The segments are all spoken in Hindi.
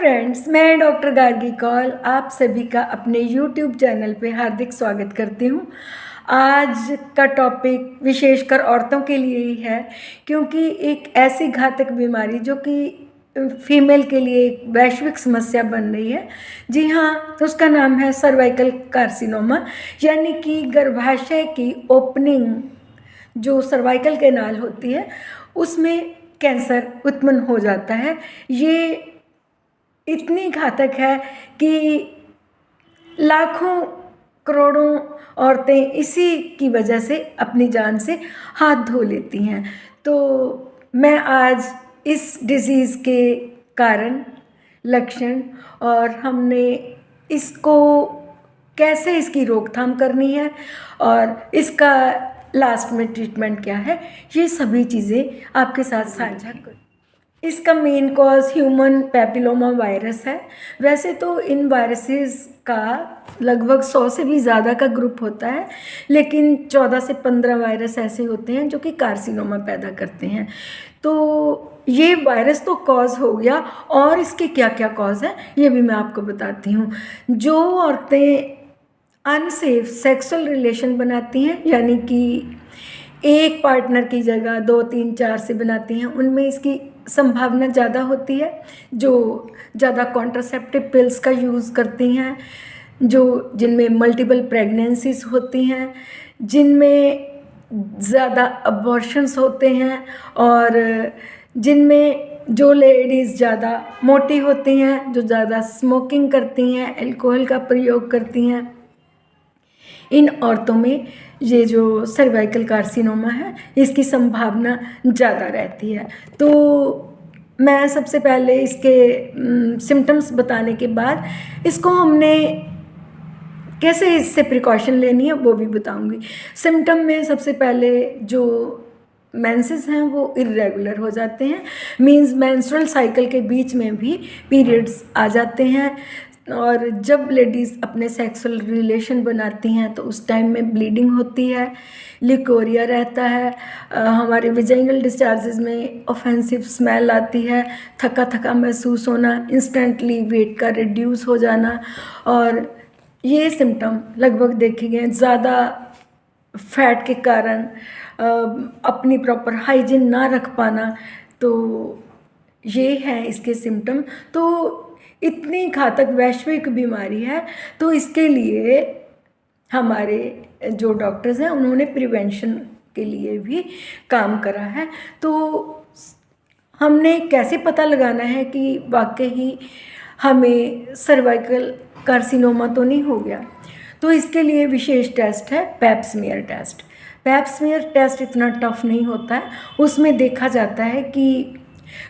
फ्रेंड्स, मैं डॉक्टर गार्गी कौल आप सभी का अपने YouTube चैनल पे हार्दिक स्वागत करती हूँ। आज का टॉपिक विशेषकर औरतों के लिए ही है, क्योंकि एक ऐसी घातक बीमारी जो कि फीमेल के लिए एक वैश्विक समस्या बन रही है। जी हाँ, तो उसका नाम है सर्वाइकल कार्सिनोमा, यानी कि गर्भाशय की ओपनिंग जो सर्वाइकल कैनाल होती है उसमें कैंसर उत्पन्न हो जाता है। ये इतनी घातक है कि लाखों करोड़ों औरतें इसी की वजह से अपनी जान से हाथ धो लेती हैं। तो मैं आज इस डिज़ीज़ के कारण, लक्षण और हमने इसको कैसे इसकी रोकथाम करनी है और इसका लास्ट में ट्रीटमेंट क्या है, ये सभी चीज़ें आपके साथ साझा कर। इसका main cause human papilloma virus है। वैसे तो इन वायरसेस का लगभग 100 से भी ज़्यादा का ग्रुप होता है, लेकिन 14 से 15 वायरस ऐसे होते हैं जो कि कार्सिनोमा पैदा करते हैं। तो ये वायरस तो कॉज हो गया, और इसके क्या क्या कॉज हैं ये भी मैं आपको बताती हूँ। जो औरतें अनसेफ सेक्सुअल रिलेशन बनाती हैं, यानी कि एक पार्टनर की जगह 2, 3, 4 से बनाती हैं, उनमें इसकी संभावना ज़्यादा होती है। जो ज़्यादा कॉन्ट्रासेप्टिव पिल्स का यूज़ करती हैं, जिनमें मल्टीपल प्रेगनेंसीज होती हैं, जिनमें ज़्यादा अबॉर्शंस होते हैं, और जिनमें जो लेडीज़ ज़्यादा मोटी होती हैं, जो ज़्यादा स्मोकिंग करती हैं, अल्कोहल का प्रयोग करती हैं, इन औरतों में ये जो सर्वाइकल कार्सिनोमा है इसकी संभावना ज़्यादा रहती है। तो मैं सबसे पहले इसके सिम्टम्स बताने के बाद इसको हमने कैसे इससे प्रिकॉशन लेनी है वो भी बताऊंगी। सिम्टम में सबसे पहले जो मेंसेस हैं वो इर्रेगुलर हो जाते हैं, मींस मेंस्ट्रुअल साइकिल के बीच में भी पीरियड्स आ जाते हैं। और जब लेडीज़ अपने सेक्सुअल रिलेशन बनाती हैं तो उस टाइम में ब्लीडिंग होती है, लिकोरिया रहता है, हमारे विजाइनल डिस्चार्जेस में ऑफेंसिव स्मेल आती है, थका थका महसूस होना, इंस्टेंटली वेट का रिड्यूस हो जाना। और ये सिम्टम लगभग देखे गए ज़्यादा फैट के कारण, अपनी प्रॉपर हाइजीन ना रख पाना, तो ये है इसके सिम्टम। तो इतनी घातक वैश्विक बीमारी है, तो इसके लिए हमारे जो डॉक्टर्स हैं उन्होंने प्रिवेंशन के लिए भी काम करा है। तो हमने कैसे पता लगाना है कि वाकई ही हमें सर्वाइकल कार्सिनोमा तो नहीं हो गया, तो इसके लिए विशेष टेस्ट है Pap smear test. Pap smear test इतना टफ नहीं होता है। उसमें देखा जाता है कि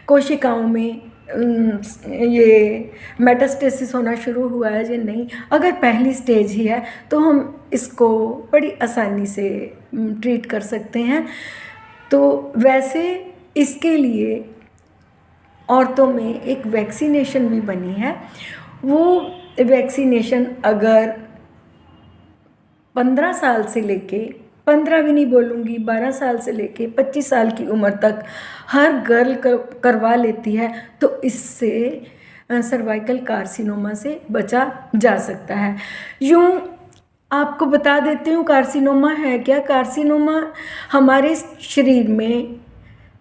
कोशिकाओं में ये मेटास्टेसिस होना शुरू हुआ है या नहीं। अगर पहली स्टेज ही है तो हम इसको बड़ी आसानी से ट्रीट कर सकते हैं। तो वैसे इसके लिए औरतों में एक वैक्सीनेशन भी बनी है। वो वैक्सीनेशन अगर 15 साल से लेके, 15 भी नहीं बोलूँगी, 12 साल से लेके 25 साल की उम्र तक हर गर्ल करवा लेती है, तो इससे सर्वाइकल कार्सिनोमा से बचा जा सकता है। यूँ आपको बता देती हूँ कार्सिनोमा है क्या। कार्सिनोमा हमारे शरीर में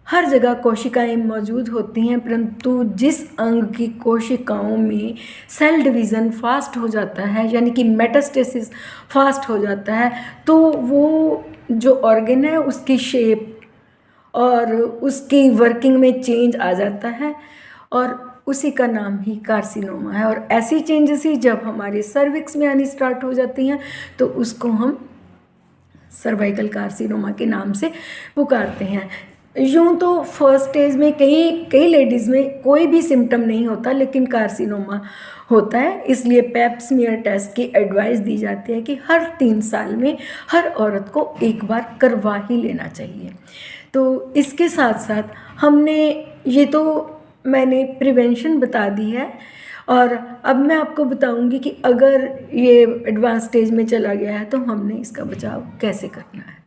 हर जगह कोशिकाएं मौजूद होती हैं, परंतु जिस अंग की कोशिकाओं में सेल डिवीज़न फास्ट हो जाता है, यानी कि मेटास्टेसिस फास्ट हो जाता है, तो वो जो ऑर्गन है उसकी शेप और उसकी वर्किंग में चेंज आ जाता है, और उसी का नाम ही कार्सिनोमा है। और ऐसी चेंजेस ही जब हमारे सर्विक्स में आनी स्टार्ट हो जाती हैं तो उसको हम सर्वाइकल कार्सिनोमा के नाम से पुकारते हैं। यूँ तो फर्स्ट स्टेज में कई लेडीज़ में कोई भी सिम्टम नहीं होता, लेकिन कार्सिनोमा होता है। इसलिए पैप स्मीयर टेस्ट की एडवाइस दी जाती है कि हर 3 साल में हर औरत को एक बार करवा ही लेना चाहिए। तो इसके साथ साथ मैंने प्रिवेंशन बता दी है, और अब मैं आपको बताऊंगी कि अगर ये एडवांस स्टेज में चला गया है तो हमने इसका बचाव कैसे करना है।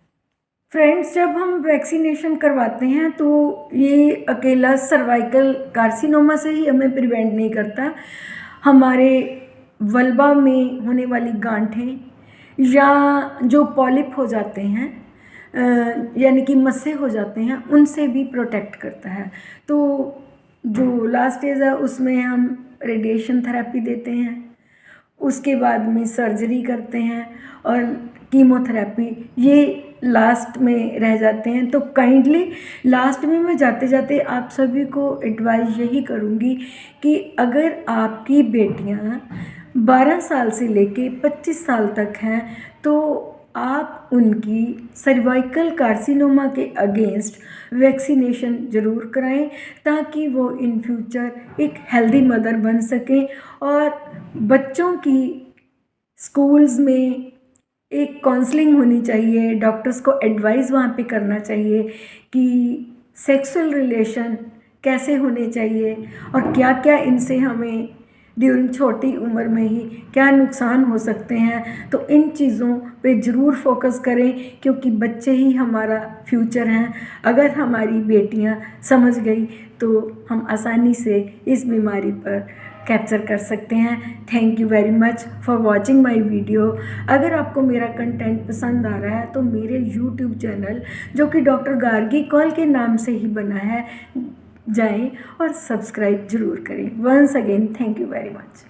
फ्रेंड्स, जब हम वैक्सीनेशन करवाते हैं तो ये अकेला सर्वाइकल कार्सिनोमा से ही हमें प्रिवेंट नहीं करता, हमारे वल्बा में होने वाली गांठें या जो पॉलिप हो जाते हैं, यानी कि मस्से हो जाते हैं, उनसे भी प्रोटेक्ट करता है। तो जो लास्ट स्टेज है उसमें हम रेडिएशन थेरेपी देते हैं, उसके बाद में सर्जरी करते हैं और कीमोथेरेपी, ये लास्ट में रह जाते हैं। तो काइंडली लास्ट में मैं जाते जाते आप सभी को एडवाइस यही करूँगी कि अगर आपकी बेटियां 12 साल से लेके 25 साल तक हैं तो आप उनकी सर्वाइकल कार्सिनोमा के अगेंस्ट वैक्सीनेशन ज़रूर कराएं, ताकि वो इन फ्यूचर एक हेल्दी मदर बन सकें। और बच्चों की स्कूल्स में एक काउंसलिंग होनी चाहिए, डॉक्टर्स को एडवाइस वहाँ पे करना चाहिए कि सेक्सुअल रिलेशन कैसे होने चाहिए और क्या क्या इनसे हमें ड्यूरिंग छोटी उम्र में ही क्या नुकसान हो सकते हैं। तो इन चीज़ों पे ज़रूर फोकस करें, क्योंकि बच्चे ही हमारा फ्यूचर हैं। अगर हमारी बेटियां समझ गई तो हम आसानी से इस बीमारी पर कैप्चर कर सकते हैं। Thank you very much for watching my video. अगर आपको मेरा कंटेंट पसंद आ रहा है तो मेरे यूट्यूब चैनल, जो कि डॉक्टर गार्गी कौल के नाम से ही बना है, जाएं और सब्सक्राइब ज़रूर करें। Once again thank you very much.